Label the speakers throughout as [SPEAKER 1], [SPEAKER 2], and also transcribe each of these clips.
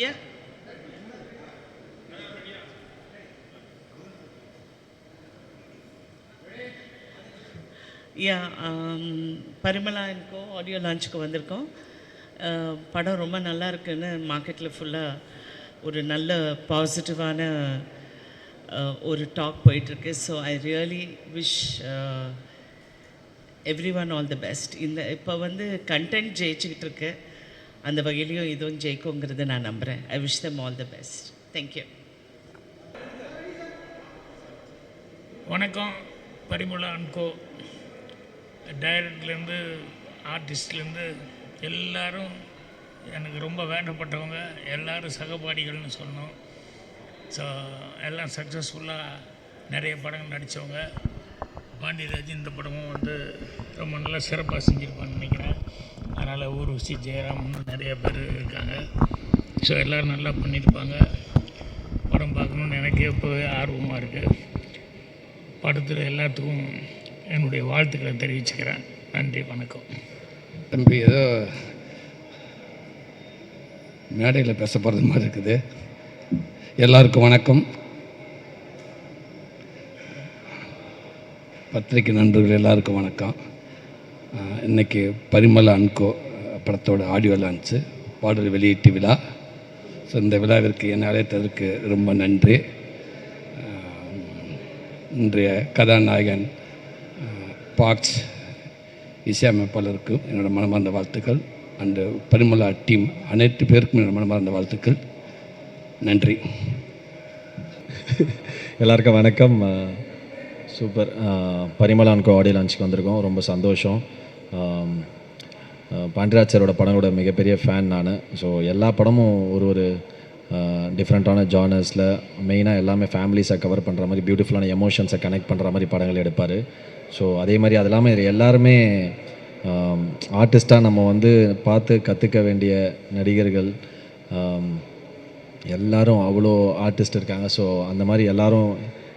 [SPEAKER 1] Yeah. யா பரிமளா என்கோ audio லான்ச்சுக்கு வந்திருக்கோம். படம் ரொம்ப நல்லா இருக்குன்னு மார்க்கெட்டில் ஃபுல்லாக ஒரு நல்ல பாசிட்டிவான ஒரு டாக் போயிட்டுருக்கு. So I really wish every one all the best. இந்த இப்போ வந்து கண்டென்ட் ஜெயிச்சுக்கிட்டு இருக்கு, அந்த வகையிலையும் இதுவும் ஜெயிக்குங்கிறத நான் நம்புகிறேன். I wish them all the best. Thank you.
[SPEAKER 2] வணக்கம். பரிமளா அன்கோ டைரக்டர்லேருந்து ஆர்டிஸ்ட்லேருந்து எல்லோரும் எனக்கு ரொம்ப வேண்டப்பட்டவங்க, எல்லோரும் சகபாடிகள்னு சொன்னோம். ஸோ எல்லாம் சக்ஸஸ்ஃபுல்லாக நிறைய படங்கள் நடித்தவங்க. பாண்டியராஜ் இந்த படமும் வந்து ரொம்ப நல்லா சிறப்பாக செஞ்சுருப்பான்னு நினைக்கிறேன். அதனால் ஊர்வசி ஜெயராம்னு நிறைய பேர் இருக்காங்க. ஸோ எல்லோரும் நல்லா பண்ணியிருப்பாங்க. படம் பார்க்கணுன்னு எனக்கே இப்போவே ஆர்வமாக இருக்குது. படத்தில் எல்லாத்துக்கும் என்னுடைய வாழ்த்துக்களை தெரிவிச்சுக்கிறேன். நன்றி, வணக்கம்.
[SPEAKER 3] தம்பி ஏதோ மேடையில் பேச போகிறது மாதிரி இருக்குது. எல்லாருக்கும் வணக்கம். பத்திரிகை நண்பர்கள் எல்லாருக்கும் வணக்கம். இன்றைக்கி பரிமளா அன்கோ படத்தோட ஆடியோ லான்ச்சு, பாடல் வெளியீட்டு விழா. ஸோ இந்த விழாவிற்கு என்னை அழைத்ததற்கு ரொம்ப நன்றி. இன்றைய கதாநாயகன் பாக்ஸ் இசையமைப்பாளருக்கும் என்னோடய மனமார்ந்த வாழ்த்துக்கள். அண்டு பரிமளா டீம் அனைத்து பேருக்கும் என்னோடய மனமார்ந்த வாழ்த்துக்கள். நன்றி.
[SPEAKER 4] எல்லாருக்கும் வணக்கம். சூப்பர். பரிமளா அன்கோ ஆடியோ லான்ச்சுக்கு வந்திருக்கோம். ரொம்ப சந்தோஷம். பாண்டியராஜ் சாரோட படங்களோட மிகப்பெரிய ஃபேன் நான். ஸோ எல்லா படமும் ஒரு டிஃப்ரெண்ட்டான ஜானர்ஸில் மெயினாக எல்லாமே ஃபேமிலிஸை கவர் பண்ணுற மாதிரி, பியூட்டிஃபுல்லான எமோஷன்ஸை கனெக்ட் பண்ணுற மாதிரி படங்கள் எடுப்பார். ஸோ அதே மாதிரி அது இல்லாமல் எல்லாருமே ஆர்டிஸ்ட்டாக நம்ம வந்து பார்த்து கற்றுக்க வேண்டிய நடிகர்கள் எல்லோரும் அவ்வளோ ஆர்டிஸ்ட் இருக்காங்க. ஸோ அந்த மாதிரி எல்லோரும்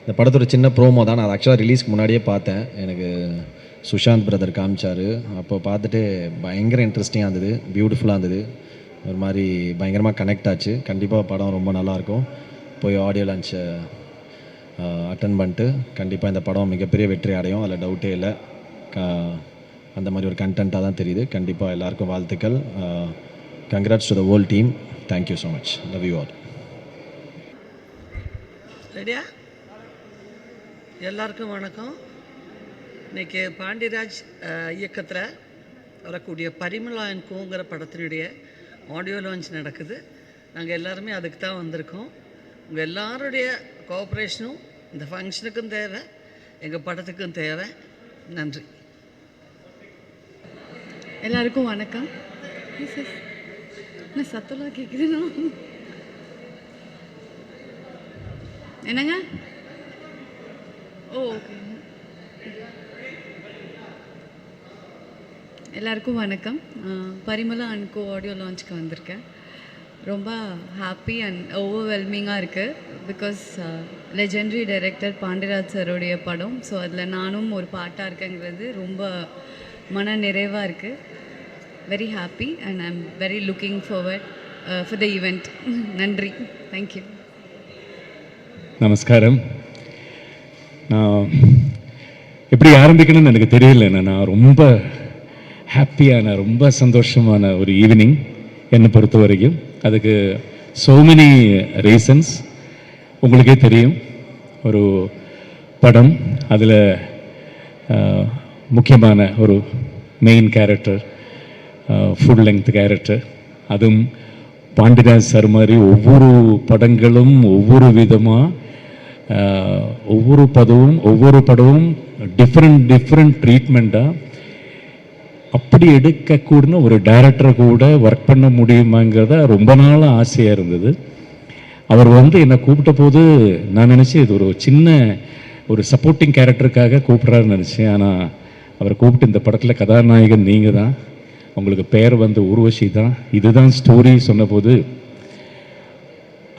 [SPEAKER 4] இந்த படத்தோட சின்ன ப்ரோமோ தான். நான் அதை ஆக்சுவலாக ரிலீஸ்க்கு முன்னாடியே பார்த்தேன். எனக்கு சுஷாந்த் பிரதர் காமிச்சார். அப்போ பார்த்துட்டு பயங்கர இன்ட்ரெஸ்டிங்காக இருந்தது, பியூட்டிஃபுல்லாக இருந்தது, ஒரு மாதிரி பயங்கரமாக கனெக்ட் ஆச்சு. கண்டிப்பாக படம் ரொம்ப நல்லாயிருக்கும். போய் ஆடியோ லான்ச்சை அட்டன் பண்ணிட்டு கண்டிப்பாக இந்த படம் மிகப்பெரிய வெற்றி அடையும், அதில் டவுட்டே இல்லை. அந்த மாதிரி ஒரு கண்டென்ட்டாக தான் தெரியுது. கண்டிப்பாக எல்லாருக்கும் வாழ்த்துக்கள். Congrats to the whole team. Thank you so much. Love you all.
[SPEAKER 1] ரெடியா? எல்லாருக்கும் வணக்கம். இன்றைக்கி பாண்டியராஜ் இயக்கத்தில் வரக்கூடிய பரிமளா அன்கோங்கிற படத்தினுடைய ஆடியோ லான்ச் நடக்குது. நாங்கள் எல்லாருமே அதுக்கு தான் வந்திருக்கோம். உங்கள் எல்லாருடைய கோஆப்ரேஷனும் இந்த ஃபங்க்ஷனுக்கும் தேவை, எங்கள் படத்துக்கும் தேவை. நன்றி.
[SPEAKER 5] எல்லாருக்கும் வணக்கம். என்ன சத்தமாக கேட்குதுண்ணா? என்னங்க? ஓகே. எல்லாருக்கும் வணக்கம். பரிமளா அன்கோ ஆடியோ லான்ச்சுக்கு வந்திருக்கேன். ரொம்ப ஹாப்பி அண்ட் ஓவர்வெல்மிங்காக இருக்குது. பிகாஸ் லெஜெண்டரி டைரக்டர் பாண்டியராஜ் சாரோடைய படம். ஸோ அதில் நானும் ஒரு பாட்டாக இருக்கேங்கிறது ரொம்ப மன நிறைவாக இருக்குது. Very happy and I am very looking forward for the event. நன்றி. தேங்க்யூ.
[SPEAKER 6] நமஸ்காரம். நான் எப்படி ஆரம்பிக்கணும்னு எனக்கு தெரியல. நான் ரொம்ப ஹாப்பியான, ரொம்ப சந்தோஷமான ஒரு ஈவினிங் என்னை பொறுத்த வரைக்கும். அதுக்கு ஸோ மெனி ரீசன்ஸ். உங்களுக்கே தெரியும், ஒரு படம், அதில் முக்கியமான ஒரு main character, full length character. அதுவும் பாண்டியராஜ் சார் மாதிரி ஒவ்வொரு படங்களும் ஒவ்வொரு விதமாக, ஒவ்வொரு படமும் டிஃப்ரெண்ட் ட்ரீட்மெண்ட்டாக அப்படி எடுக்கக்கூடனு ஒரு டைரக்டரை கூட ஒர்க் பண்ண முடியுமாங்கிறத ரொம்ப நாள் ஆசையாக இருந்தது. அவர் வந்து என்னை கூப்பிட்ட போது நான் நினச்சேன் இது ஒரு சின்ன ஒரு சப்போர்ட்டிங் கேரக்டருக்காக கூப்பிட்றாருன்னு நினச்சேன். ஆனால் அவரை கூப்பிட்டு இந்த படத்தில் கதாநாயகன் நீங்கள் தான், உங்களுக்கு பேர் வந்து ஊர்வசி தான், இதுதான் ஸ்டோரி சொன்னபோது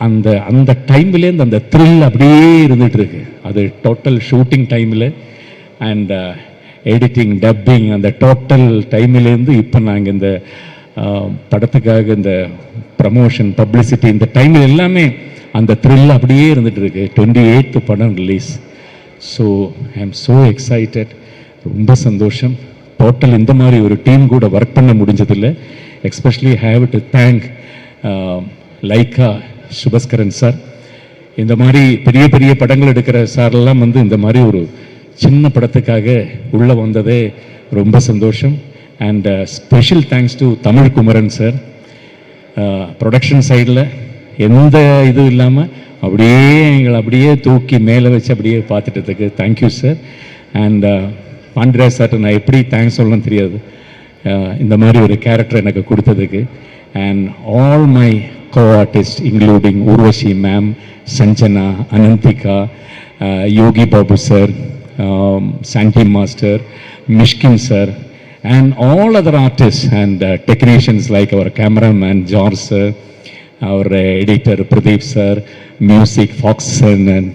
[SPEAKER 6] அந்த டைம்லேருந்து அந்த த்ரில் அப்படியே இருந்துகிட்டு இருக்கு. அது டோட்டல் ஷூட்டிங் டைமில் அண்ட் எடிட்டிங், டப்பிங், அந்த டோட்டல் டைம்லேருந்து இப்போ நாங்கள் இந்த படத்துக்காக இந்த ப்ரமோஷன் பப்ளிசிட்டி இந்த டைமில் எல்லாமே அந்த த்ரில் அப்படியே இருந்துகிட்டு இருக்கு. 28th படம் release. So I am so excited. ரொம்ப சந்தோஷம். டோட்டல் இந்த மாதிரி ஒரு டீம் கூட ஒர்க் பண்ண முடிஞ்சதில்லை. Especially have to thank Lyca Subaskaran sir. இந்த மாதிரி பெரிய பெரிய படங்கள் எடுக்கிற சாரெல்லாம் இந்த மாதிரி ஒரு சின்ன படத்துக்காக உள்ளே வந்ததே ரொம்ப சந்தோஷம். And special thanks to Tamil Kumaran sir. Production சைடில் எந்த இதுவும் இல்லாமல் அப்படியே எங்களை அப்படியே தூக்கி மேலே வச்சு அப்படியே பார்த்துட்டதுக்கு தேங்க்யூ சார். அண்ட் பாண்டிராஜ் சார்ட்ட நான் எப்படி தேங்க்ஸ் சொல்லணும்னு தெரியாது, இந்த மாதிரி ஒரு கேரக்டர் எனக்கு கொடுத்ததுக்கு. And all my co-artists including Urvashi ma'am, Sanjana, Anantika, Yogi Babu sir, Santi master, Mishkin sir, and all other artists and technicians like our cameraman George sir, our editor Pradeep sir, music Fox sir, and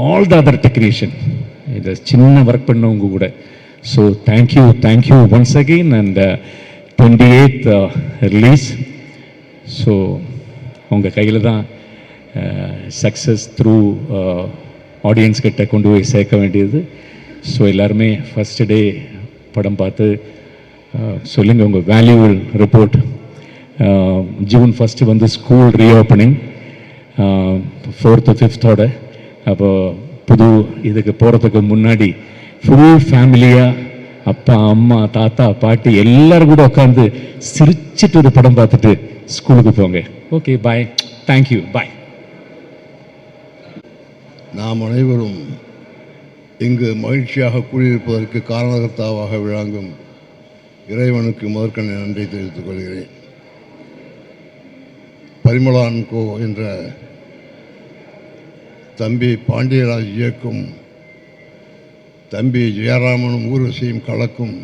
[SPEAKER 6] all the other technicians. இது சின்ன work பண்ணவங்க கூட. So thank you once again. And 28th release. So உங்கள் கையில் தான் success through audience கிட்ட கொண்டு போய் சேர்க்க வேண்டியது. ஸோ எல்லாருமே ஃபஸ்ட்டு டே படம் பார்த்து சொல்லுங்கள் உங்கள் valuable report. June 1 school reopening 4th 5th. அப்போது புது இதுக்கு போகிறதுக்கு முன்னாடி ஃபுல் ஃபேமிலியாக அப்பா அம்மா தாத்தா பாட்டி எல்லோரும் கூட உட்காந்து சிரிச்சிட்டு ஒரு படம் பார்த்துட்டு ஸ்கூலுக்கு போங்க. ஓகே, பாய். தேங்க்யூ, பாய்.
[SPEAKER 7] நாம் அனைவரும் இங்கு மகிழ்ச்சியாக கூடியிருப்பதற்கு காரணகர்த்தாவாக விளங்கும் இறைவனுக்கு முதற்கண் நன்றி தெரிவித்துக் கொள்கிறேன். பரிமளா & கோ என்ற தம்பி பாண்டியராஜ் இயக்கும், தம்பி ஜெயராமனும் ஊர்வசியும் கலக்கும்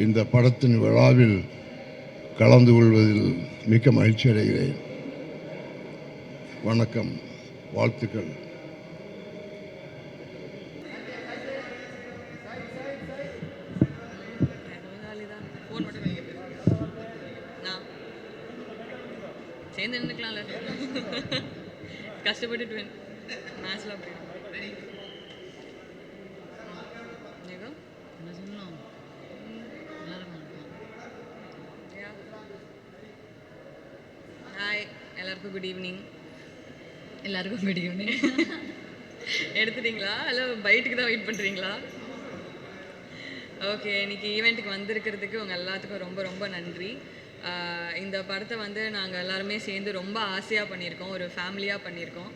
[SPEAKER 7] இந்த படத்தின் விழாவில் கலந்து கொள்வதில் மிக்க மகிழ்ச்சி அடைகிறேன். வணக்கம், வாழ்த்துக்கள்.
[SPEAKER 5] சேர்ந்து நின்றுக்கலாம்ல, கஷ்டப்பட்டுட்டு மேட்ச்லாம் போயிடும். என்ன சொல்லணும், ஹாய் எல்லாருக்கும் குட் ஈவினிங். எல்லாருக்கும் குட் ஈவினிங். எடுத்துட்டீங்களா இல்லை பைட்டுக்கு தான் வெயிட் பண்ணுறீங்களா? ஓகே, இன்றைக்கி ஈவெண்ட்டுக்கு வந்திருக்கிறதுக்கு உங்கள் எல்லாத்துக்கும் ரொம்ப ரொம்ப நன்றி. இந்த படத்தை நாங்கள் எல்லாருமே சேர்ந்து ரொம்ப ஆசையாக பண்ணியிருக்கோம், ஒரு ஃபேமிலியாக பண்ணியிருக்கோம்.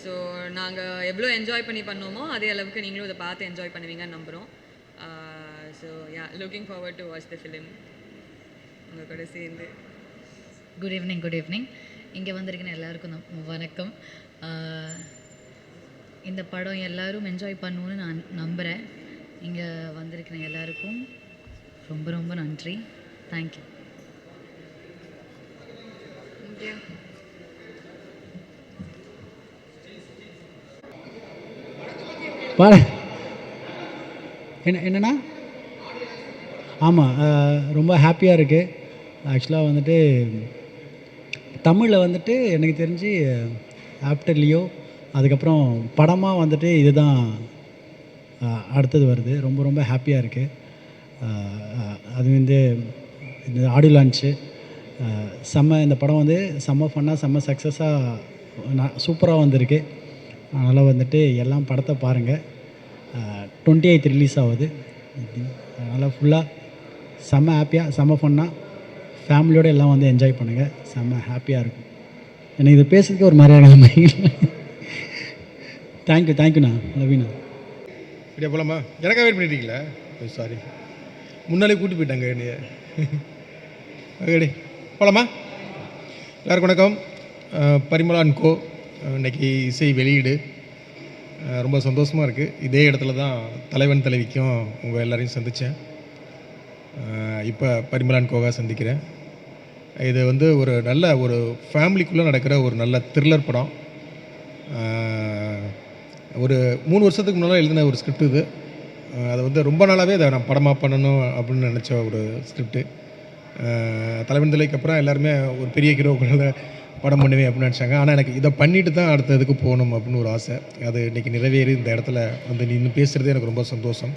[SPEAKER 5] ஸோ நாங்கள் எவ்வளோ என்ஜாய் பண்ணோமோ அதே அளவுக்கு நீங்களும் இதை பார்த்து என்ஜாய் பண்ணுவீங்கன்னு நம்புகிறோம். So yeah, looking forward to watch the film உங்கள் கூட சேர்ந்து.
[SPEAKER 8] Good evening. இங்கே வந்திருக்கிற எல்லாருக்கும் வணக்கம். இந்த படம் எல்லோரும் என்ஜாய் பண்ணணுன்னு நான் நம்புகிறேன். இங்கே வந்திருக்கிற எல்லாருக்கும் ரொம்ப ரொம்ப நன்றி. தேங்க்யூ.
[SPEAKER 9] பாரு என்னண்ணா, ஆமாம், ரொம்ப ஹாப்பியாக இருக்குது. ஆக்சுவலாக தமிழில் எனக்கு தெரிஞ்சு ஆஃப்டர் லியோ அதுக்கப்புறம் படமாக இதுதான் அடுத்தது வருது. ரொம்ப ரொம்ப ஹாப்பியாக இருக்குது. அது இந்த ஆடியோ லான்ச்சு செம்ம, இந்த படம் செம்ம ஃபன்னாக செம்ம சக்ஸஸாக சூப்பராக வந்திருக்கு. அதனால் எல்லாம் படத்தை பாருங்கள். 28th ரிலீஸ் ஆகுது. அதனால் ஃபுல்லாக செம்ம ஹாப்பியாக செம்ம ஃபன்னாக ஃபேமிலியோடு எல்லாம் என்ஜாய் பண்ணுங்கள். செம்ம ஹாப்பியாக இருக்கும். எனக்கு இது பேசுறதுக்கு ஒரு மாதிரியான மைண்ட். தேங்க்யூண்ணா, லவ்யூண்ணா.
[SPEAKER 10] அப்படியே போகலாமா? எனக்காக வெயிட் பண்ணிட்டீங்களா? சாரி, முன்னாலே கூட்டி போயிட்டாங்க என்னைய. ஓகே, போகலாமா? எல்லாருக்கும் வணக்கம். பரிமளா & கோ இன்றைக்கி இசை வெளியீடு. ரொம்ப சந்தோஷமாக இருக்குது. இதே இடத்துல தான் தலைவன் தலைவிக்கும் உங்கள் எல்லோரையும் சந்தித்தேன். இப்போ பரிமளா & கோவாக சந்திக்கிறேன். இது ஒரு நல்ல ஒரு ஃபேமிலிக்குள்ளே நடக்கிற ஒரு நல்ல த்ரில்லர் படம். ஒரு 3 வருஷத்துக்கு முன்னால் எழுதின ஒரு ஸ்கிரிப்ட் இது. அது ரொம்ப நாளாகவே அதை நான் படமாக பண்ணணும் அப்படின்னு நினச்ச ஒரு ஸ்கிரிப்டு. தலைவன் தலைக்கு அப்புறம் எல்லாருமே ஒரு பெரிய ஹீரோக்குள்ள படம் பண்ணுவேன் அப்படின்னு நினச்சாங்க. ஆனால் எனக்கு இதை பண்ணிட்டு தான் அடுத்த இதுக்கு போகணும் அப்படின்னு ஒரு ஆசை. அது இன்றைக்கி நிறைவேறி இந்த இடத்துல வந்து நின்று பேசுகிறதே எனக்கு ரொம்ப சந்தோஷம்.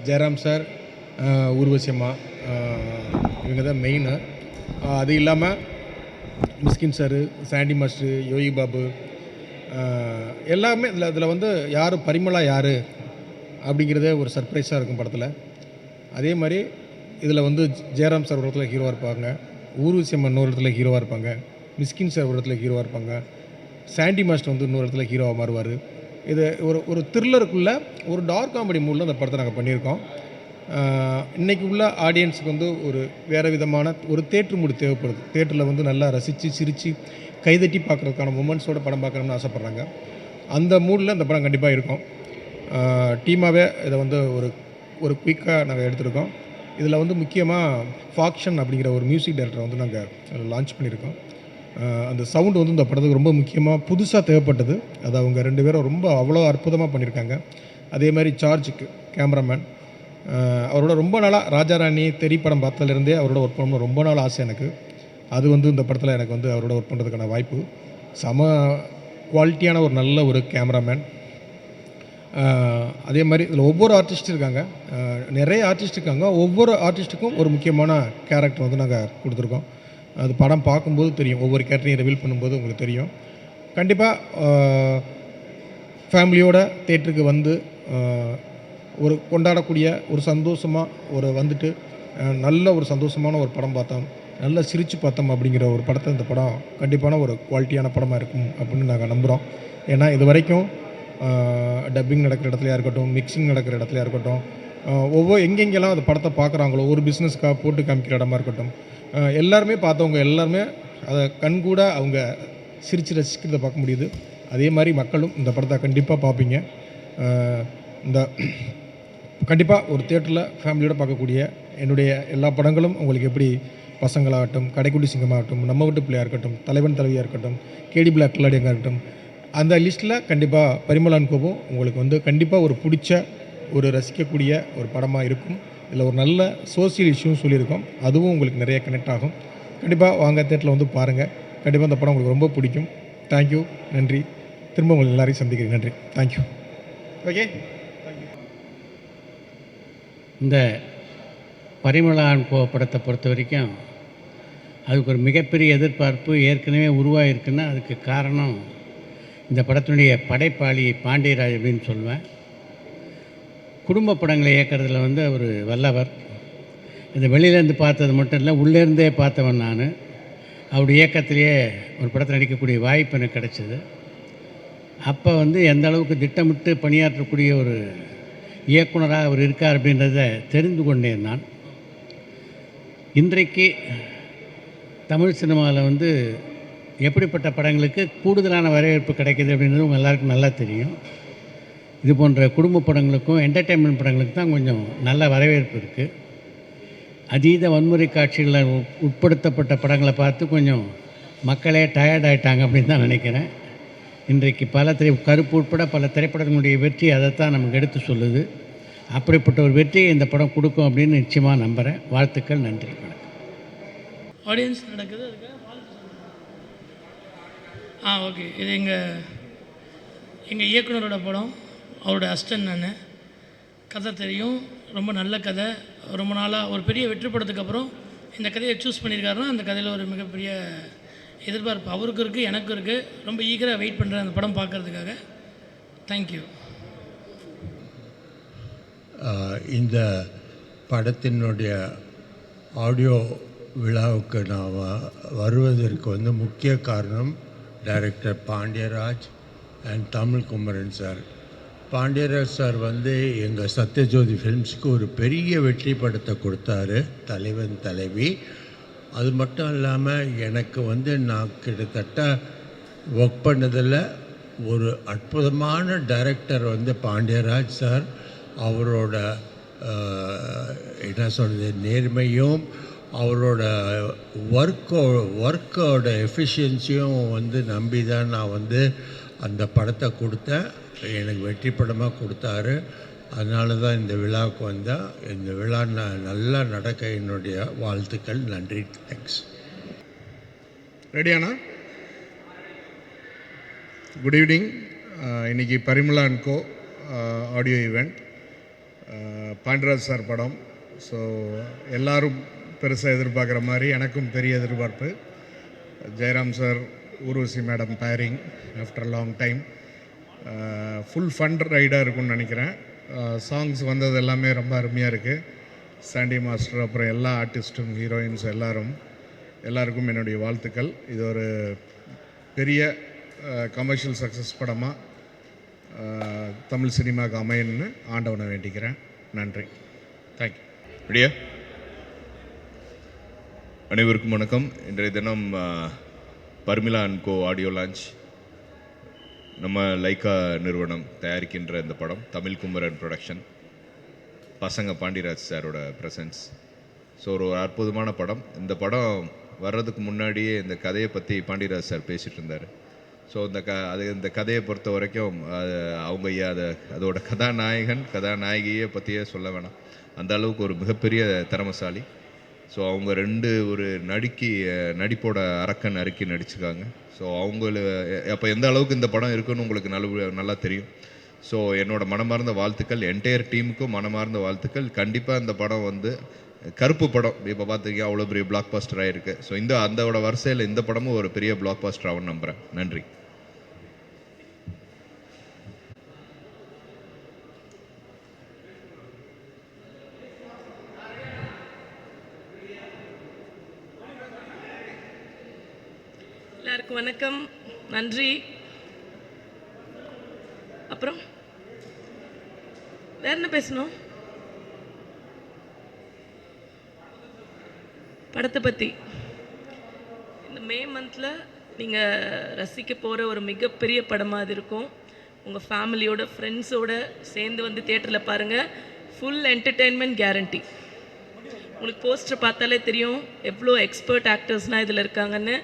[SPEAKER 10] ஜெயராம் சார், ஊர்வசியம்மா, இவங்க தான் மெயினு. அது இல்லாமல் மிஸ்கின் சார், சாண்டி மாஸ்டர், யோகி பாபு, எல்லாமே இதில் வந்து யார் பரிமளா யார் அப்படிங்கிறதே ஒரு சர்ப்ரைஸாக இருக்கும் படத்தில். அதே மாதிரி இதில் வந்து ஜெயராம் சார் ஒரு இடத்துல ஹீரோவாக இருப்பாங்க, ஊர்வசியம்மா இன்னொரு இடத்துல ஹீரோவாக இருப்பாங்க, மிஸ்கின் சார் ஒரு இடத்துல ஹீரோவாக இருப்பாங்க, சாண்டி மாஸ்டர் வந்து இன்னொரு இடத்துல ஹீரோவாக மாறுவார். இது ஒரு த்ரில்லருக்குள்ளே ஒரு டார்க் காமெடி மூடில் அந்த படத்தை நாங்கள் பண்ணியிருக்கோம். இன்றைக்கி உள்ள ஆடியன்ஸுக்கு வந்து ஒரு வேறு விதமான ஒரு தேட்ரு மூடு தேவைப்படுது. தேட்டரில் வந்து நல்லா ரசித்து சிரித்து கைதட்டி பார்க்குறதுக்கான மொமெண்ட்ஸோட படம் பார்க்கணும்னு ஆசைப்பட்றாங்க. அந்த மூடில் இந்த படம் கண்டிப்பாக இருக்கும். டீமாகவே இதை வந்து ஒரு குயிக்காக நாங்கள் எடுத்திருக்கோம். இதில் வந்து முக்கியமாக ஃபாக்ஷன் அப்படிங்கிற ஒரு மியூசிக் டைரக்டரை வந்து நாங்கள் லான்ச் பண்ணியிருக்கோம். அந்த சவுண்டு வந்து இந்த படத்துக்கு ரொம்ப முக்கியமாக புதுசாக தேவைப்பட்டது. அது அவங்க 2 பேரும் ரொம்ப அவ்வளோ அற்புதமாக பண்ணியிருக்காங்க. அதே மாதிரி சார்ஜுக்கு கேமராமேன், அவரோட ரொம்ப நாளாக ராஜாராணி தெரி படம் பார்த்ததுலேருந்தே அவரோட ஒர்க் பண்ணணும்னு ரொம்ப நாள் ஆசை எனக்கு. அது வந்து இந்த படத்தில் எனக்கு வந்து அவரோட ஒர்க் பண்ணுறதுக்கான வாய்ப்பு. செம குவாலிட்டியான ஒரு நல்ல ஒரு கேமராமேன். அதே மாதிரி இதில் ஒவ்வொரு ஆர்டிஸ்ட் இருக்காங்க, நிறைய ஆர்டிஸ்ட் இருக்காங்க. ஒவ்வொரு ஆர்டிஸ்ட்டுக்கும் ஒரு முக்கியமான கேரக்டர் வந்து நாங்கள் கொடுத்துருக்கோம். அது படம் பார்க்கும்போது தெரியும், ஒவ்வொரு கேரக்டரையும் ரிவீல் பண்ணும்போது உங்களுக்கு தெரியும். கண்டிப்பாக ஃபேமிலியோட தேட்டருக்கு வந்து ஒரு கொண்டாடக்கூடிய ஒரு சந்தோஷமாக ஒரு வந்துட்டு நல்ல ஒரு சந்தோஷமான ஒரு படம் பார்த்தோம், நல்லா சிரித்து பார்த்தோம் அப்படிங்கிற ஒரு படத்தை இந்த படம் கண்டிப்பான ஒரு குவாலிட்டியான படமாக இருக்கும் அப்படின்னு நாங்கள் நம்புகிறோம். ஏன்னா இது வரைக்கும் டப்பிங் நடக்கிற இடத்துலையா இருக்கட்டும், மிக்சிங் நடக்கிற இடத்துலையா இருக்கட்டும், எங்கெங்கெல்லாம் அந்த படத்தை பார்க்குறாங்களோ, ஒரு பிஸ்னஸ்க்காக போட்டு காமிக்கிற இடமா இருக்கட்டும், எல்லாருமே பார்த்தவங்க எல்லாருமே அதை கண்கூட அவங்க சிரித்து ரசிக்கிறத பார்க்க முடியுது. அதே மாதிரி மக்களும் இந்த படத்தை கண்டிப்பாக பார்ப்பீங்க. இந்த கண்டிப்பாக ஒரு தேட்டரில் ஃபேமிலியோடு பார்க்கக்கூடிய என்னுடைய எல்லா படங்களும் உங்களுக்கு எப்படி பசங்களாகட்டும், கடைக்குட்டி சிங்கமாகட்டும், நம்ம வீட்டு பிள்ளையாக இருக்கட்டும், தலைவன் தலைவியாக இருக்கட்டும், கேடி பிளாக் கில்லாடியாக இருக்கட்டும், அந்த லிஸ்ட்டில் கண்டிப்பாக பரிமளா அண்ட் கோவும் உங்களுக்கு வந்து கண்டிப்பாக ஒரு பிடிச்ச ஒரு ரசிக்கக்கூடிய ஒரு படமாக இருக்கும். இதில் ஒரு நல்ல சோசியல் இஷ்யூவும் சொல்லியிருக்கோம், அதுவும் உங்களுக்கு நிறைய கனெக்ட் ஆகும். கண்டிப்பாக வாங்க தேட்டரில் வந்து பாருங்கள். கண்டிப்பாக அந்த படம் உங்களுக்கு ரொம்ப பிடிக்கும். தேங்க்யூ, நன்றி. திரும்ப உங்களை எல்லாரையும் சந்திக்கிறேன். நன்றி, தேங்க்யூ. ஓகே,
[SPEAKER 11] இந்த பரிமளா அண்ட் கோ படத்தை பொறுத்த வரைக்கும் அதுக்கு ஒரு மிகப்பெரிய எதிர்பார்ப்பு ஏற்கனவே உருவாகிருக்குன்னா அதுக்கு காரணம் இந்த படத்தினுடைய படைப்பாளி பாண்டியராஜ் அப்படின்னு சொல்லுவேன். குடும்ப படங்களை இயக்கிறதுல வந்து அவர் வல்லவர். இந்த வெளியிலேருந்து பார்த்தது மட்டும் இல்லை, உள்ளேருந்தே பார்த்தவன் நான். அவருடைய இயக்கத்திலேயே ஒரு படத்தில் நடிக்கக்கூடிய வாய்ப்பு எனக்கு கிடச்சிது. அப்போ வந்து எந்த அளவுக்கு திட்டமிட்டு பணியாற்றக்கூடிய ஒரு இயக்குனராக அவர் இருக்கார் அப்படின்றத தெரிந்து கொண்டேன் நான். இன்றைக்கு தமிழ் சினிமாவில் வந்து எப்படிப்பட்ட படங்களுக்கு கூடுதலான வரவேற்பு கிடைக்கிது அப்படின்றது உங்கள் எல்லாருக்கும் நல்லா தெரியும். இது போன்ற குடும்ப படங்களுக்கும் என்டர்டெயின்மெண்ட் படங்களுக்கு தான் கொஞ்சம் நல்ல வரவேற்பு இருக்குது. அதீத வன்முறை காட்சிகளில் உட்படுத்தப்பட்ட படங்களை பார்த்து கொஞ்சம் மக்களே டயர்ட் ஆகிட்டாங்க அப்படின்னு தான் நினைக்கிறேன். இன்றைக்கு கருப்பு உட்பட பல திரைப்படங்களுடைய வெற்றி அதைத்தான் நமக்கு எடுத்து சொல்லுது. அப்படிப்பட்ட ஒரு வெற்றியை இந்த படம் கொடுக்கும் அப்படின்னு நிச்சயமாக நம்புகிறேன். வாழ்த்துக்கள், நன்றி, வணக்கம்.
[SPEAKER 12] ஆடியன்ஸ் நடக்குது அதுக்கு ஓகே. இது எங்கள் இயக்குனரோட படம், அவரோட அசிஸ்டன்ட் நான். கதை தெரியும், ரொம்ப நல்ல கதை. ரொம்ப நாளாக ஒரு பெரிய வெற்றி படத்துக்கு அப்புறம் இந்த கதையை சூஸ் பண்ணியிருக்காருன்னா அந்த கதையில் ஒரு மிகப்பெரிய எதிர்பார்ப்பு அவருக்கும் இருக்குது, எனக்கும் இருக்குது. ரொம்ப ஈகராக வெயிட் பண்ணுறேன் அந்த படம் பார்க்குறதுக்காக. தேங்க்யூ.
[SPEAKER 13] இந்த படத்தினுடைய ஆடியோ விழாவுக்கு நான் வருவதற்கு வந்து முக்கிய காரணம் director Pandiraj and Tamil Kumaran sir. Pandiraj sir வந்து எங்கள் சத்யஜோதி ஃபிலிம்ஸ்க்கு ஒரு பெரிய வெற்றி படத்தை கொடுத்தாரு, தலைவன் தலைவி. அது மட்டும் இல்லாமல் எனக்கு வந்து நான் கிட்டத்தட்ட ஒர்க் பண்ணதில் ஒரு அற்புதமான டைரக்டர் வந்து பாண்டியராஜ் சார். அவரோட என்ன சொல்கிறது, நேர்மையும் அவரோட ஒர்க்கோட எஃபிஷியன்சியும் வந்து நம்பி தான் நான் வந்து அந்த படத்தை கொடுத்தேன். எனக்கு வெற்றி படமாக கொடுத்தாரு. அதனால தான் இந்த விழாவுக்கு வந்தால் இந்த விழா நல்லா நடக்க என்னுடைய வாழ்த்துக்கள். நன்றி. தேங்க்ஸ்.
[SPEAKER 10] ரெடியாண்ணா? Good evening. இன்றைக்கி Parimala and co audio event, Pandiraj sir படம். ஸோ எல்லோரும் பெருசாக எதிர்பார்க்குற மாதிரி எனக்கும் பெரிய எதிர்பார்ப்பு. Jayaram sir, Urvashi madam pairing after long time. Full fun ரைடாக இருக்கும்னு நினைக்கிறேன். சாங்ஸ் வந்தது எல்லாமே ரொம்ப அருமையாக இருக்குது. சாண்டி மாஸ்டர், அப்புறம் எல்லா ஆர்டிஸ்ட்டும், ஹீரோயின்ஸ் எல்லாருக்கும் என்னுடைய வாழ்த்துக்கள். இது ஒரு பெரிய கமர்ஷியல் சக்ஸஸ் படமாக தமிழ் சினிமாவுக்கு அமையணும்னு ஆண்டவனை வேண்டிக்கிறேன். நன்றி. தேங்க்யூ.
[SPEAKER 14] ரெடியா? அனைவருக்கும் வணக்கம். இன்றைய தினம் Parmila and co audio launch. நம்ம லைக்கா நிறுவனம் தயாரிக்கின்ற இந்த படம் தமிழ் குமரன் ப்ரொடக்ஷன், பசங்க பாண்டியராஜ் சாரோட ப்ரெசன்ஸ். ஸோ ஒரு அற்புதமான படம். இந்த படம் வர்றதுக்கு முன்னாடியே இந்த கதையை பற்றி பாண்டியராஜ் சார் பேசிகிட்டு இருந்தார். ஸோ இந்த கதையை பொறுத்த வரைக்கும் அவங்க அதோட கதாநாயகியை பற்றியே சொல்ல வேணாம். அந்த அளவுக்கு ஒரு மிகப்பெரிய திறமசாலி. ஸோ அவங்க ஒரு நடிப்போட அரக்கன் அறுக்கி நடிச்சிருக்காங்க. ஸோ அப்போ எந்த அளவுக்கு இந்த படம் இருக்குன்னு உங்களுக்கு நல்லா தெரியும். ஸோ என்னோட மனமார்ந்த வாழ்த்துக்கள், என்டையர் டீமுக்கும் மனமார்ந்த வாழ்த்துக்கள். கண்டிப்பாக இந்த படம் கருப்பு படம் இப்போ பார்த்துருக்கீங்க, அவ்வளோ பெரிய பிளாக் பாஸ்டர் ஆகிருக்கு. ஸோ அதோட வரிசையில் இந்த படமும் ஒரு பெரிய பிளாக் பாஸ்டர் ஆகும்னு நம்புகிறேன். நன்றி.
[SPEAKER 15] எல்லாருக்கும் வணக்கம். நன்றி. அப்புறம் வேற என்ன பேசணும்? படத்தை பற்றி இந்த மே மந்தில் நீங்கள் ரசிக்க போகிற ஒரு மிகப்பெரிய படமாக அது இருக்கும். உங்கள் ஃபேமிலியோட, ஃப்ரெண்ட்ஸோடு சேர்ந்து தியேட்டரில் பாருங்கள். Full entertainment guarantee. உங்களுக்கு போஸ்டர் பார்த்தாலே தெரியும் எவ்வளோ எக்ஸ்பர்ட் ஆக்டர்ஸ்னால் இதில் இருக்காங்கன்னு.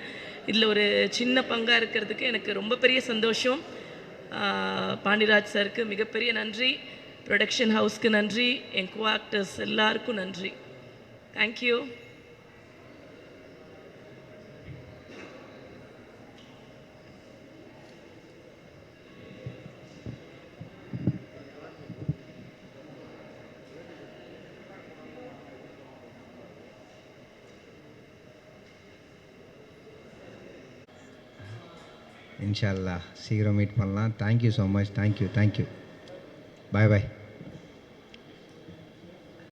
[SPEAKER 15] இதில் ஒரு சின்ன பங்காக இருக்கிறதுக்கு எனக்கு ரொம்ப பெரிய சந்தோஷம். பாண்டியராஜ் சாருக்கு மிகப்பெரிய நன்றி, ப்ரொடக்ஷன் ஹவுஸ்க்கு நன்றி, என் கோ ஆக்டர்ஸ் எல்லாருக்கும் நன்றி. தேங்க்யூ.
[SPEAKER 16] இன்ஷா அல்லாஹ் சீக்கிரம் மீட் பண்ணலாம். Thank you so much. தேங்க்யூ. பாய் பாய்.